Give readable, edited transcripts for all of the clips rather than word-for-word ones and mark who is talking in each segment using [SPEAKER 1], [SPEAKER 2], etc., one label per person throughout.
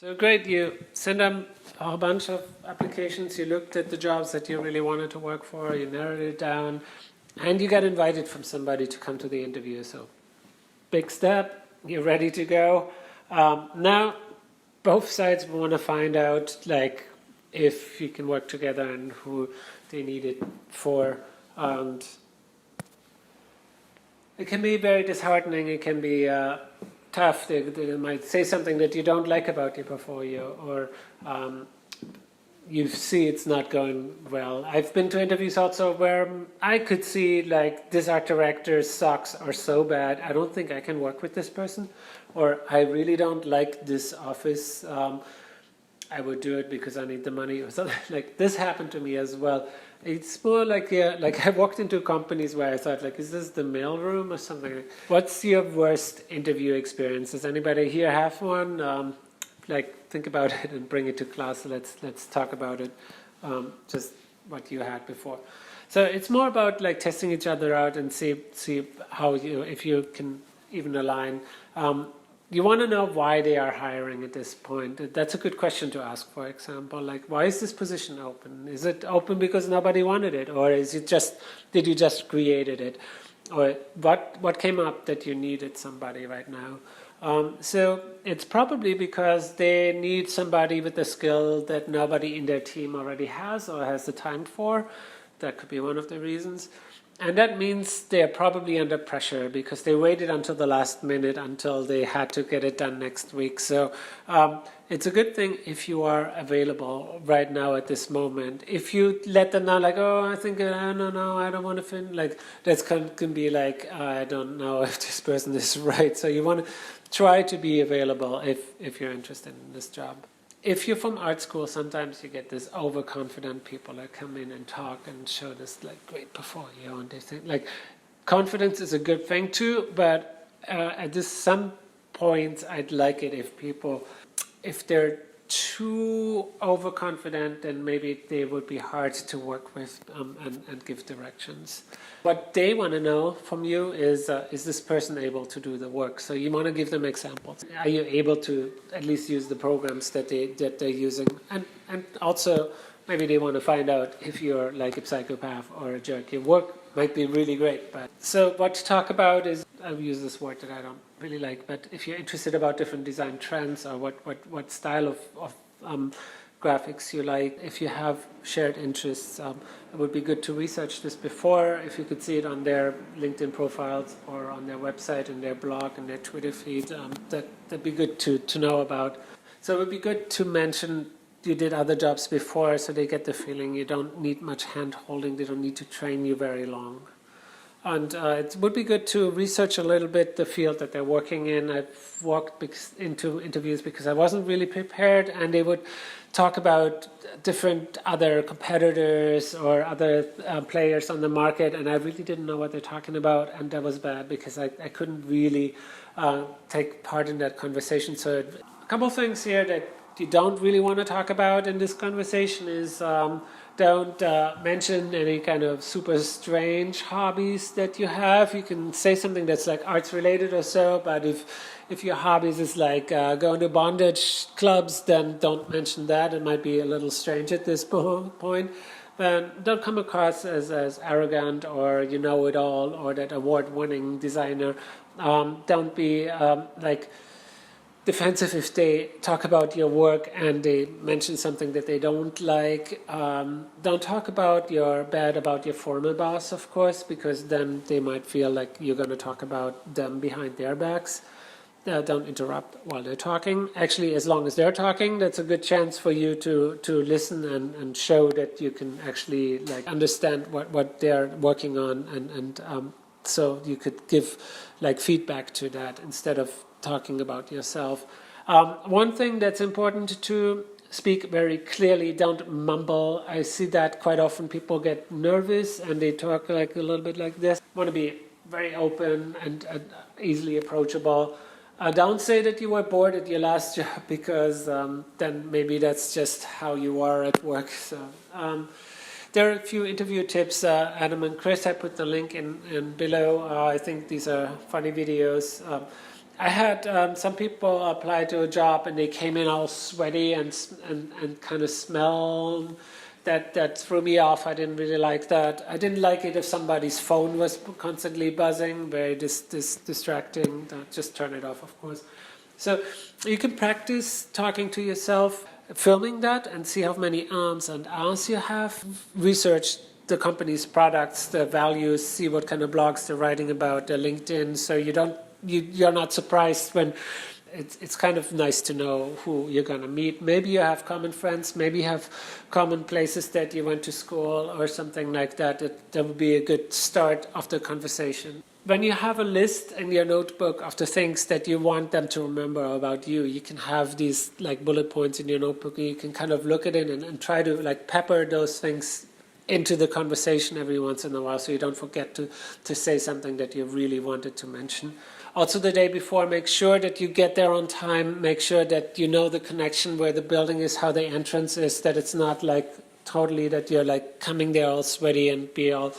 [SPEAKER 1] So great, you sent them a bunch of applications, you looked at the jobs that you really wanted to work for, you narrowed it down, and you got invited from somebody to come to the interview. So big step, you're ready to go. Now, both sides want to find out like if you can work together and who they need it for. And it can be very disheartening, it can be tough. They might say something that you don't like about your portfolio, or you see it's not going well. I've been to interviews also where I could see like this art director's socks are so bad, I don't think I can work with this person, or I really don't like this office. I would do it because I need the money or something. Like this happened to me as well. It's more like I walked into companies where I thought like, is this the mailroom or something? What's your worst interview experience? Does anybody here have one? Like think about it and bring it to class. Let's talk about it. Just what you had before. So it's more about like testing each other out and see how if you can even align. You want to know why they are hiring at this point. That's a good question to ask, for example. Like, why is this position open? Is it open because nobody wanted it? Or is it just, did you just created it? Or what came up that you needed somebody right now? So it's probably because they need somebody with a skill that nobody in their team already has or has the time for. That could be one of the reasons. And that means they're probably under pressure because they waited until the last minute until they had to get it done next week. So it's a good thing if you are available right now at this moment. If you let them know like, oh, I think, I don't know, I don't want to fin, like that can be like, I don't know if this person is right. So you want to try to be available if you're interested in this job. If you're from art school, sometimes you get this overconfident people that come in and talk and show this like great portfolio, and they think like confidence is a good thing too, but at some points I'd like it if they're too overconfident, then maybe they would be hard to work with and give directions. What they want to know from you is this person able to do the work? So you want to give them examples. Are you able to at least use the programs that they're using? And also maybe they want to find out if you're like a psychopath or a jerk. Your work might be really great, but so what to talk about is, I'll use this word that I don't really like, but if you're interested about different design trends or what style of graphics you like, if you have shared interests, it would be good to research this before. If you could see it on their LinkedIn profiles or on their website and their blog and their Twitter feed, that'd be good to know about. So it would be good to mention you did other jobs before, so they get the feeling you don't need much hand holding, they don't need to train you very long. And it would be good to research a little bit the field that they're working in. I've walked into interviews because I wasn't really prepared, and they would talk about different other competitors or other players on the market, and I really didn't know what they're talking about, and that was bad because I couldn't really take part in that conversation. So a couple of things here that you don't really want to talk about in this conversation is don't mention any kind of super strange hobbies that you have. You can say something that's like arts related or so, but if your hobbies is like going to bondage clubs, then don't mention that. It might be a little strange at this point. Then don't come across as arrogant or you know it all or that award-winning designer. Don't be like defensive if they talk about your work and they mention something that they don't like. Don't talk about your former boss, of course, because then they might feel like you're going to talk about them behind their backs. Don't interrupt while they're talking. Actually, as long as they're talking, that's a good chance for you to listen and show that you can actually like understand what they're working on, and so you could give like feedback to that instead of talking about yourself. One thing that's important to speak very clearly, don't mumble. I see that quite often. People get nervous and they talk like a little bit like this. Want to be very open and easily approachable. Don't say that you were bored at your last job because then maybe that's just how you are at work. So there are a few interview tips. Adam and Chris, I put the link in below. I think these are funny videos. I had some people apply to a job and they came in all sweaty and kind of smell. That threw me off. I didn't really like that. I didn't like it if somebody's phone was constantly buzzing, very distracting. Just turn it off, of course. So you can practice talking to yourself, filming that, and see how many arms and ahs you have. Research the company's products, the values, see what kind of blogs they're writing about, their LinkedIn, so you're not surprised when it's kind of nice to know who you're going to meet. Maybe you have common friends, maybe you have common places that you went to school or something like that. That would be a good start of the conversation. When you have a list in your notebook of the things that you want them to remember about you, you can have these like bullet points in your notebook, and you can kind of look at it and try to like pepper those things into the conversation every once in a while, so you don't forget to say something that you really wanted to mention. Also the day before, make sure that you get there on time, make sure that you know the connection where the building is, how the entrance is, that it's not like totally that you're like coming there all sweaty and be all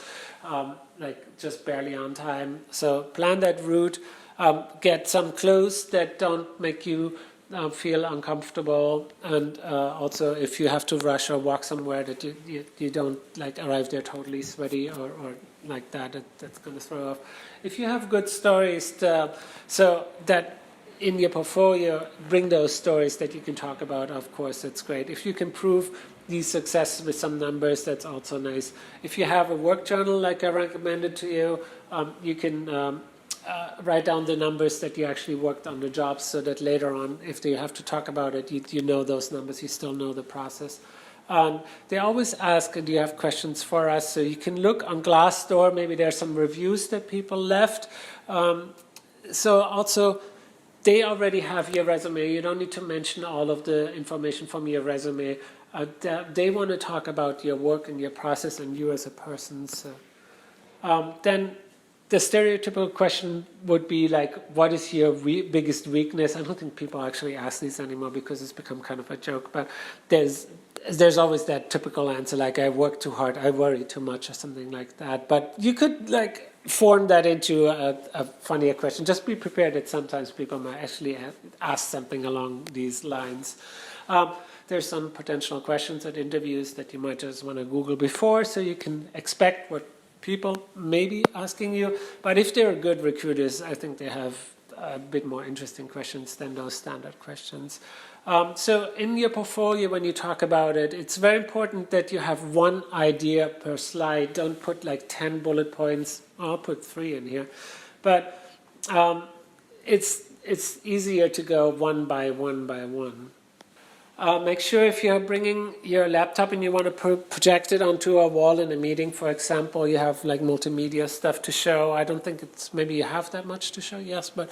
[SPEAKER 1] like just barely on time. So plan that route, get some clothes that don't make you feel uncomfortable, and also if you have to rush or walk somewhere that you don't like arrive there totally sweaty or like that's going to throw off. If you have good stories so that in your portfolio, bring those stories that you can talk about, of course, that's great. If you can prove these successes with some numbers, that's also nice. If you have a work journal like I recommended to you, you can write down the numbers that you actually worked on the jobs, so that later on, if you have to talk about it, you know those numbers, you still know the process. They always ask, do you have questions for us? So you can look on Glassdoor, maybe there's some reviews that people left. So also, they already have your resume. You don't need to mention all of the information from your resume. They want to talk about your work and your process and you as a person. So then the stereotypical question would be like, what is your biggest weakness? I don't think people actually ask these anymore because it's become kind of a joke, but there's always that typical answer, like I work too hard, I worry too much, or something like that. But you could like form that into a funnier question. Just be prepared that sometimes people might actually ask something along these lines. There's some potential questions at interviews that you might just want to Google before, so you can expect what people may be asking you. But if they're good recruiters, I think they have a bit more interesting questions than those standard questions. So in your portfolio, when you talk about it, it's very important that you have one idea per slide. Don't put like 10 bullet points. I'll put 3 in here. But it's easier to go one by one. Make sure if you're bringing your laptop and you want to project it onto a wall in a meeting, for example, you have like multimedia stuff to show. I don't think maybe you have that much to show, yes, but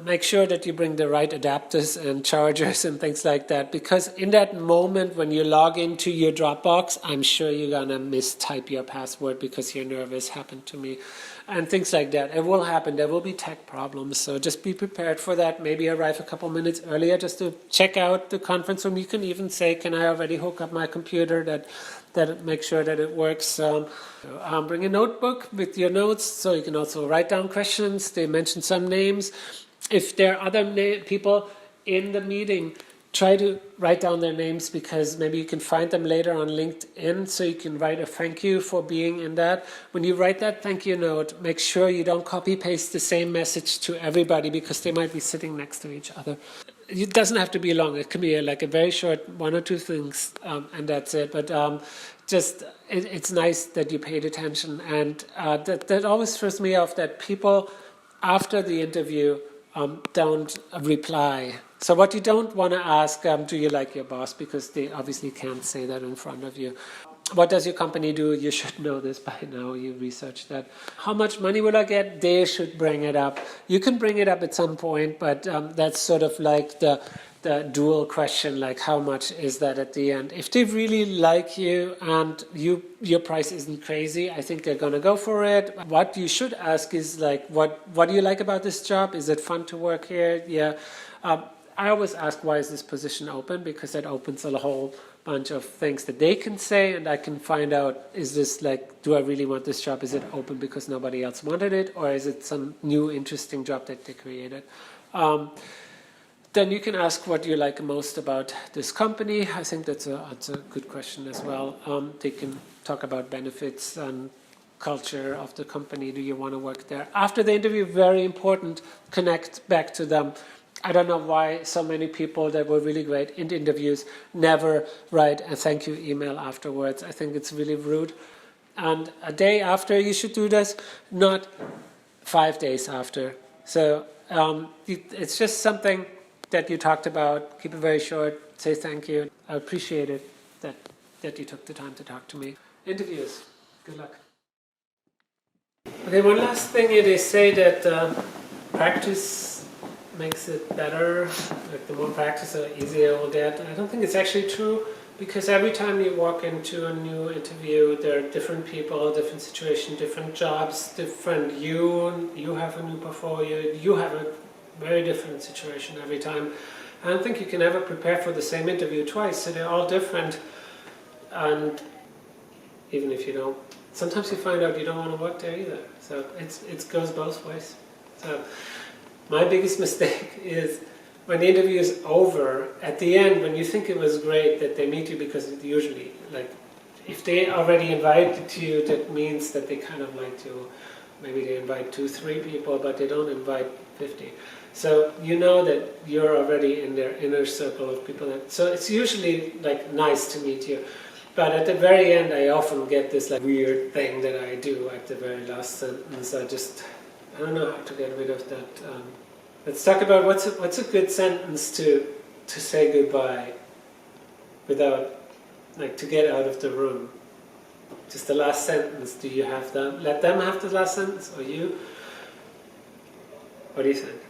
[SPEAKER 1] make sure that you bring the right adapters and chargers and things like that, because in that moment when you log into your Dropbox, I'm sure you're going to mistype your password because you're nervous. Happened to me. And things like that. It will happen. There will be tech problems. So just be prepared for that. Maybe arrive a couple minutes earlier just to check out the conference room. You can even say, can I already hook up my computer that make sure that it works. Bring a notebook with your notes so you can also write down questions. They mention some names. If there are other people in the meeting, try to write down their names, because maybe you can find them later on LinkedIn, so you can write a thank you for being in that. When you write that thank you note, make sure you don't copy paste the same message to everybody, because they might be sitting next to each other. It doesn't have to be long. It can be like a very short 1 or 2 things, and that's it. But it's nice that you paid attention, and that always throws me off that people after the interview don't reply. So what you don't want to ask, do you like your boss? Because they obviously can't say that in front of you. What does your company do? You should know this by now. You researched that. How much money will I get? They should bring it up. You can bring it up at some point, but that's sort of like the dual question, like how much is that at the end? If they really like you and your price isn't crazy, I think they're going to go for it. What you should ask is like, what do you like about this job? Is it fun to work here? Yeah. I always ask, why is this position open? Because that opens a whole bunch of things that they can say, and I can find out, is this like, do I really want this job? Is it open because nobody else wanted it? Or is it some new interesting job that they created? Then you can ask what you like most about this company. I think that's a good question as well. They can talk about benefits and culture of the company. Do you want to work there? After the interview, very important, connect back to them. I don't know why so many people that were really great in interviews never write a thank you email afterwards. I think it's really rude. And a day after you should do this, not 5 days after. So it's just something that you talked about. Keep it very short. Say thank you. I appreciate it that you took the time to talk to me. Interviews. Good luck. Okay, one last thing. They say that practice makes it better. Like the more practice, the easier it will get. I don't think it's actually true, because every time you walk into a new interview, there are different people, different situation, different jobs, different you have a new portfolio, you have a very different situation every time. I don't think you can ever prepare for the same interview twice, so they're all different. And even if you don't, sometimes you find out you don't want to work there either. So it goes both ways. So my biggest mistake is when the interview is over, at the end, when you think it was great that they meet you, because usually, like, if they already invited you, that means that they kind of like you. Maybe they invite 2-3 people, but they don't invite 50. So you know that you're already in their inner circle of people. So it's usually like nice to meet you. But at the very end, I often get this like weird thing that I do at the very last sentence. I don't know how to get rid of that. Let's talk about what's a good sentence to say goodbye without, like, to get out of the room. Just the last sentence. Do you have them? Let them have the last sentence, or you? What do you think?